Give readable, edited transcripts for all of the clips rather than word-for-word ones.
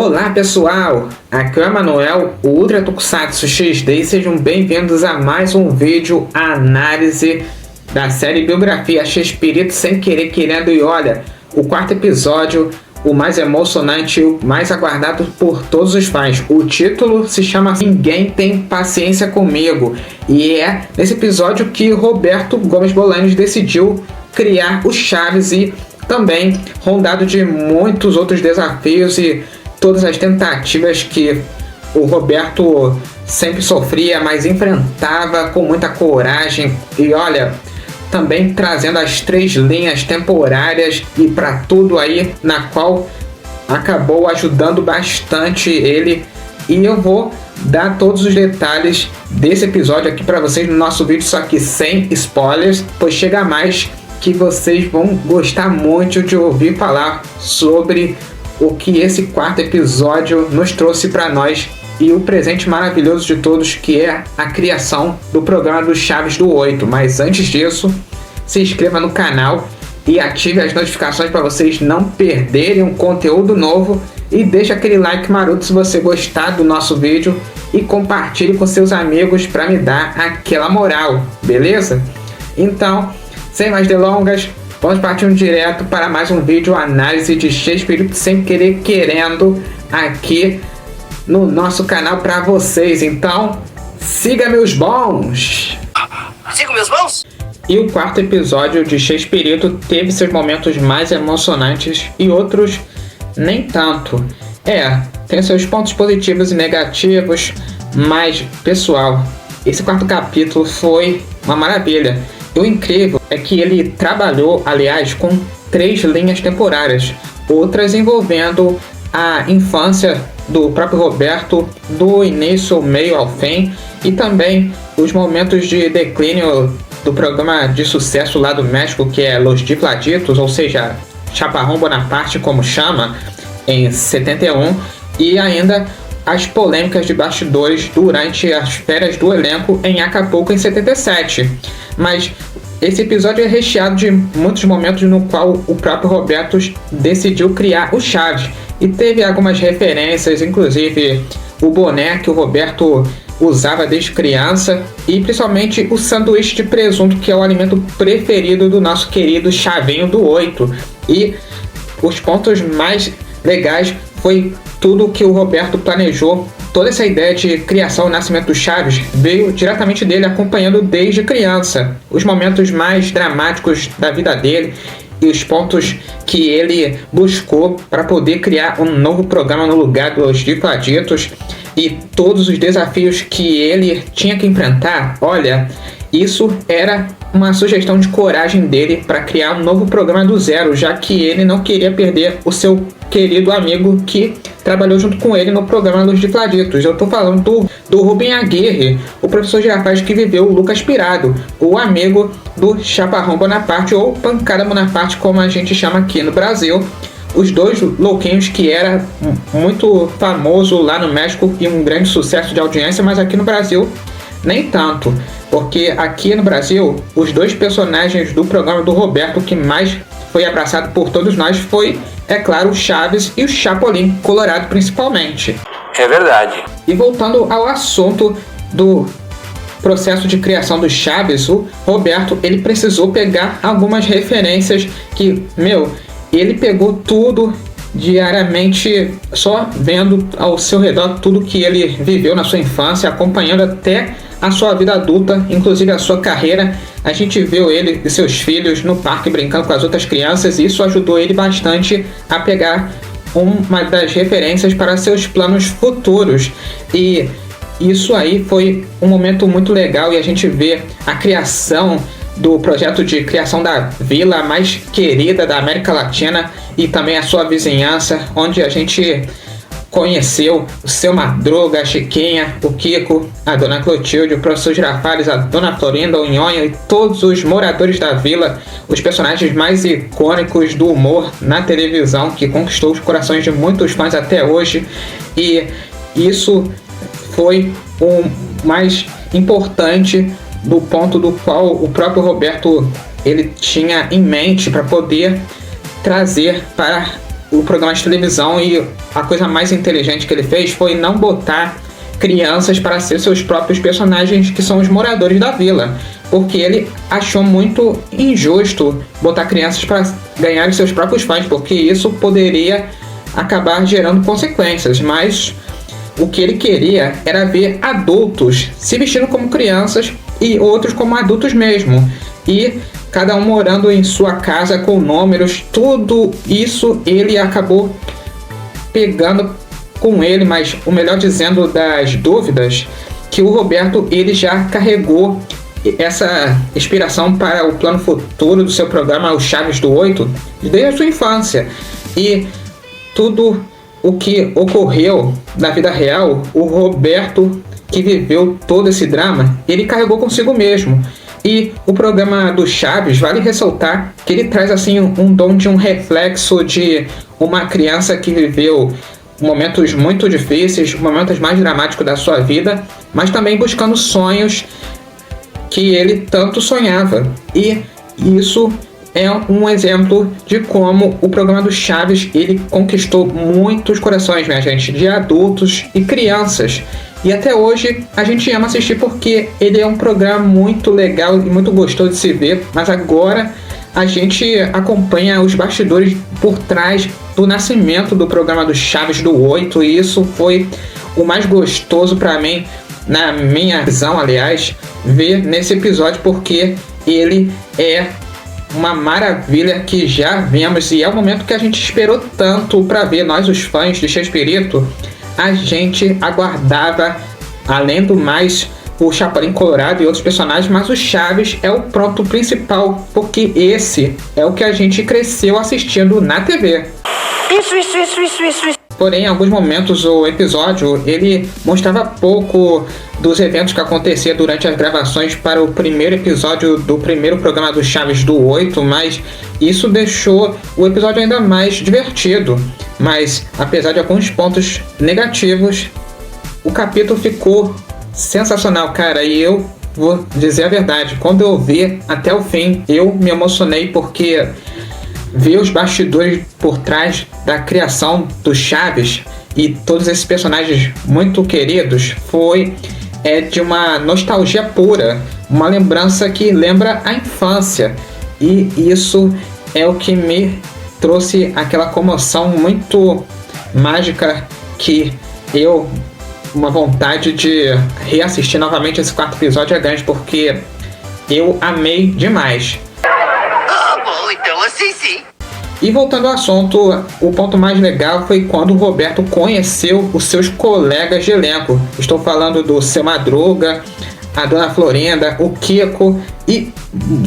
Olá pessoal, aqui é o Emanuel, o Ultra Tokusatsu XD, e sejam bem-vindos a mais um vídeo análise da série Biografia Chespirito Sem Querer Querendo. E olha, o quarto episódio, o mais emocionante e o mais aguardado por todos os fãs. O título se chama Ninguém Tem Paciência Comigo, e é nesse episódio que Roberto Gomes Bolanes decidiu criar o Chaves, e também rondado de muitos outros desafios e todas as tentativas que o Roberto sempre sofria, mas enfrentava com muita coragem. E olha, também trazendo as 3 linhas temporárias e para tudo aí, na qual acabou ajudando bastante ele. E eu vou dar todos os detalhes desse episódio aqui para vocês no nosso vídeo, só que sem spoilers, pois chega mais que vocês vão gostar muito de ouvir falar sobre o que esse quarto episódio nos trouxe para nós e o presente maravilhoso de todos, que é a criação do programa do Chaves do 8. Mas antes disso, se inscreva no canal e ative as notificações para vocês não perderem um conteúdo novo, e deixe aquele like maroto se você gostar do nosso vídeo e compartilhe com seus amigos para me dar aquela moral, beleza? Então, sem mais delongas, vamos partir direto para mais um vídeo análise de Chespirito Sem Querer Querendo aqui no nosso canal para vocês. Então, siga meus bons! Siga meus bons! E o quarto episódio de Chespirito teve seus momentos mais emocionantes e outros nem tanto. Tem seus pontos positivos e negativos, mas pessoal, esse quarto capítulo foi uma maravilha. E o incrível é que ele trabalhou, aliás, com 3 linhas temporárias, outras envolvendo a infância do próprio Roberto, do início, meio ao fim, e também os momentos de declínio do programa de sucesso lá do México, que é Los Difladitos, ou seja, Chaparrão Bonaparte, como chama, em 71, e ainda as polêmicas de bastidores durante as férias do elenco em Acapulco em 77. Mas esse episódio é recheado de muitos momentos no qual o próprio Roberto decidiu criar o Chaves, e teve algumas referências, inclusive o boné que o Roberto usava desde criança, e principalmente o sanduíche de presunto, que é o alimento preferido do nosso querido Chavinho do 8. E os pontos mais legais foi tudo que o Roberto planejou. Toda essa ideia de criação e nascimento do Chaves veio diretamente dele, acompanhando desde criança os momentos mais dramáticos da vida dele e os pontos que ele buscou para poder criar um novo programa no lugar dos Difladitos, e todos os desafios que ele tinha que enfrentar. Olha, isso era uma sugestão de coragem dele para criar um novo programa do zero, já que ele não queria perder o seu querido amigo que trabalhou junto com ele no programa dos Difladitos. Eu tô falando do Rubem Aguirre, o professor Girafales que viveu o Lucas Pirado, o amigo do Chaparrão Bonaparte, ou Pancada Bonaparte, como a gente chama aqui no Brasil. Os dois louquinhos, que era muito famoso lá no México e um grande sucesso de audiência, mas aqui no Brasil nem tanto, porque aqui no Brasil os 2 personagens do programa do Roberto que mais foi abraçado por todos nós foi, é claro, o Chaves e o Chapolin Colorado principalmente. É verdade. E voltando ao assunto do processo de criação do Chaves, o Roberto ele precisou pegar algumas referências que, ele pegou tudo diariamente, só vendo ao seu redor tudo que ele viveu na sua infância, acompanhando até a sua vida adulta, inclusive a sua carreira. A gente viu ele e seus filhos no parque brincando com as outras crianças, e isso ajudou ele bastante a pegar uma das referências para seus planos futuros. E isso aí foi um momento muito legal, e a gente vê a criação do projeto de criação da vila mais querida da América Latina e também a sua vizinhança, onde a gente conheceu o Seu Madruga, a Chiquinha, o Kiko, a Dona Clotilde, o Professor Girafales, a Dona Florinda, o Nhonho e todos os moradores da vila, os personagens mais icônicos do humor na televisão, que conquistou os corações de muitos fãs até hoje. E isso foi o mais importante do ponto do qual o próprio Roberto ele tinha em mente para poder trazer para o programa de televisão, e a coisa mais inteligente que ele fez foi não botar crianças para ser seus próprios personagens, que são os moradores da vila, porque ele achou muito injusto botar crianças para ganhar seus próprios fãs, porque isso poderia acabar gerando consequências. Mas o que ele queria era ver adultos se vestindo como crianças e outros como adultos mesmo, e cada um morando em sua casa com números. Tudo isso ele acabou pegando com ele, mas o melhor dizendo, das dúvidas, que o Roberto ele já carregou essa inspiração para o plano futuro do seu programa O Chaves do 8 desde a sua infância. E tudo o que ocorreu na vida real, o Roberto, que viveu todo esse drama, ele carregou consigo mesmo. E o programa do Chaves, vale ressaltar que ele traz assim um dom de um reflexo de uma criança que viveu momentos muito difíceis, momentos mais dramáticos da sua vida, mas também buscando sonhos que ele tanto sonhava. E isso é um exemplo de como o programa do Chaves ele conquistou muitos corações, minha gente, de adultos e crianças. E até hoje a gente ama assistir porque ele é um programa muito legal e muito gostoso de se ver. Mas agora a gente acompanha os bastidores por trás do nascimento do programa do Chaves do 8, e isso foi o mais gostoso para mim, na minha visão, aliás, ver nesse episódio, porque ele é uma maravilha que já vemos, e é o momento que a gente esperou tanto para ver. Nós, os fãs de Chespirito, a gente aguardava, além do mais, o Chapolin Colorado e outros personagens, mas o Chaves é o ponto principal, porque esse é o que a gente cresceu assistindo na TV. Isso. Porém, em alguns momentos o episódio ele mostrava pouco dos eventos que aconteciam durante as gravações para o primeiro episódio do primeiro programa do Chaves do 8, mas isso deixou o episódio ainda mais divertido. Mas, apesar de alguns pontos negativos, o capítulo ficou sensacional, cara, e eu vou dizer a verdade, quando eu vi até o fim, eu me emocionei, porque ver os bastidores por trás da criação do Chaves e todos esses personagens muito queridos foi de uma nostalgia pura, uma lembrança que lembra a infância, e isso é o que me trouxe aquela comoção muito mágica, que uma vontade de reassistir novamente esse quarto episódio é grande, porque eu amei demais. Bom, então assim sim. E voltando ao assunto, o ponto mais legal foi quando o Roberto conheceu os seus colegas de elenco. Estou falando do Seu Madruga, a Dona Florinda, o Kiko e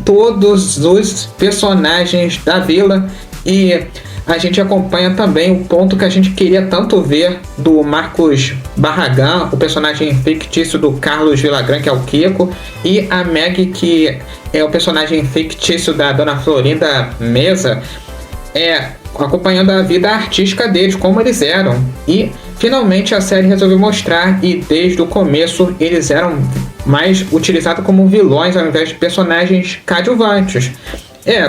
todos os personagens da vila. E a gente acompanha também o ponto que a gente queria tanto ver do Marcos Barragán, o personagem fictício do Carlos Villagrán, que é o Kiko, e a Meg, que é o personagem fictício da Dona Florinda Mesa, acompanhando a vida artística deles, como eles eram. E finalmente a série resolveu mostrar, e desde o começo eles eram mais utilizados como vilões ao invés de personagens coadjuvantes.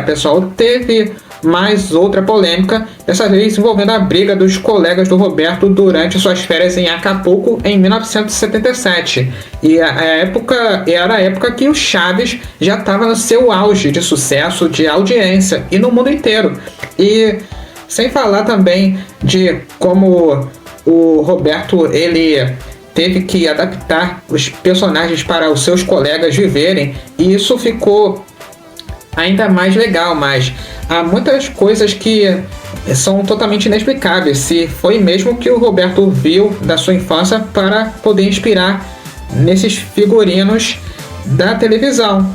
Pessoal, teve mais outra polêmica, dessa vez envolvendo a briga dos colegas do Roberto durante suas férias em Acapulco em 1977. E era a época que o Chaves já estava no seu auge de sucesso, de audiência, e no mundo inteiro. E sem falar também de como o Roberto ele teve que adaptar os personagens para os seus colegas viverem, e isso ficou ainda mais legal, mas há muitas coisas que são totalmente inexplicáveis. Se foi mesmo que o Roberto viu da sua infância para poder inspirar nesses figurinos da televisão.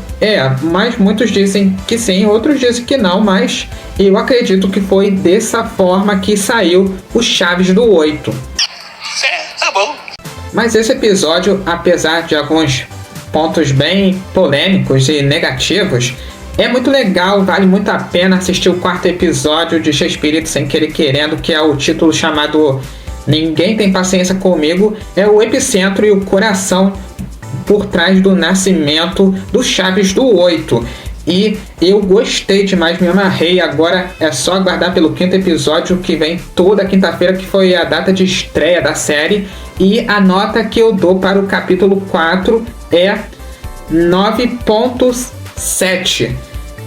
Mas muitos dizem que sim, outros dizem que não, mas eu acredito que foi dessa forma que saiu o Chaves do 8. Tá bom. Mas esse episódio, apesar de alguns pontos bem polêmicos e negativos, é muito legal, vale muito a pena assistir o quarto episódio de Chespirito Sem Querer Querendo, que é o título chamado Ninguém Tem Paciência Comigo. É o epicentro e o coração por trás do nascimento do Chaves do 8. E eu gostei demais, me amarrei. Agora é só aguardar pelo 5º episódio, que vem toda quinta-feira, que foi a data de estreia da série. E a nota que eu dou para o capítulo 4 é 9.7.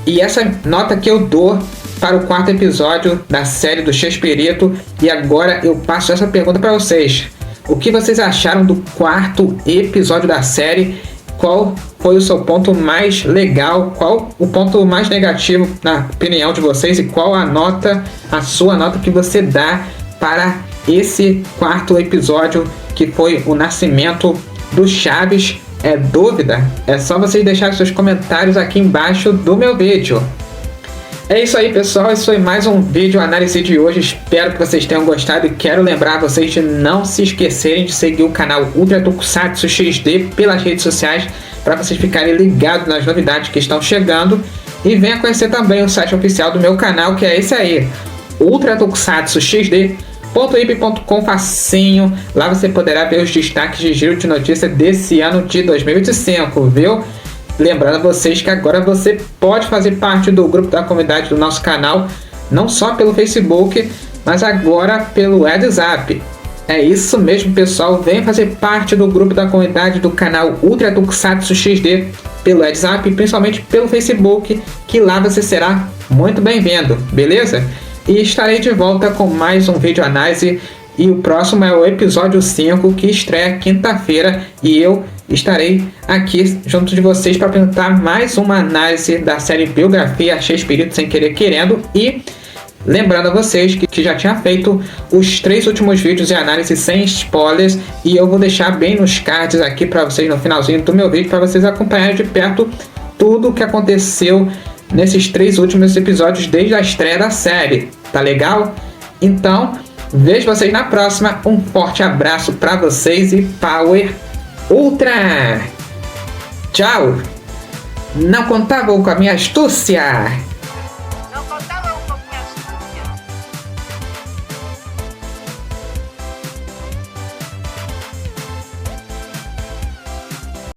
E essa nota que eu dou para o 4º episódio da série do Chespirito. E agora eu passo essa pergunta para vocês. O que vocês acharam do 4º episódio da série? Qual foi o seu ponto mais legal? Qual o ponto mais negativo na opinião de vocês? E qual a sua nota que você dá para esse 4º episódio, que foi o nascimento do Chaves? É dúvida? É só vocês deixarem seus comentários aqui embaixo do meu vídeo. É isso aí, pessoal, esse foi mais um vídeo análise de hoje. Espero que vocês tenham gostado e quero lembrar vocês de não se esquecerem de seguir o canal Ultra Tokusatsu XD pelas redes sociais, para vocês ficarem ligados nas novidades que estão chegando. E venha conhecer também o site oficial do meu canal, que é esse aí, Ultra Tokusatsu XD.ip.com, facinho. Lá você poderá ver os destaques de giro de notícia desse ano de 2025, viu? Lembrando a vocês que agora você pode fazer parte do grupo da comunidade do nosso canal, não só pelo Facebook, mas agora pelo WhatsApp. É isso mesmo, pessoal, venha fazer parte do grupo da comunidade do canal Ultra Tokusatsu XD pelo WhatsApp e principalmente pelo Facebook, que lá você será muito bem-vindo, beleza? E estarei de volta com mais um vídeo análise, e o próximo é o episódio 5, que estreia quinta-feira, e eu estarei aqui junto de vocês para apresentar mais uma análise da série Biografia Chespirito Sem Querer Querendo. E lembrando a vocês que já tinha feito os 3 últimos vídeos de análise sem spoilers, e eu vou deixar bem nos cards aqui para vocês no finalzinho do meu vídeo, para vocês acompanharem de perto tudo o que aconteceu nesses 3 últimos episódios desde a estreia da série. Tá legal? Então, vejo vocês na próxima. Um forte abraço para vocês e Power Ultra! Tchau! Não contavam com a minha astúcia!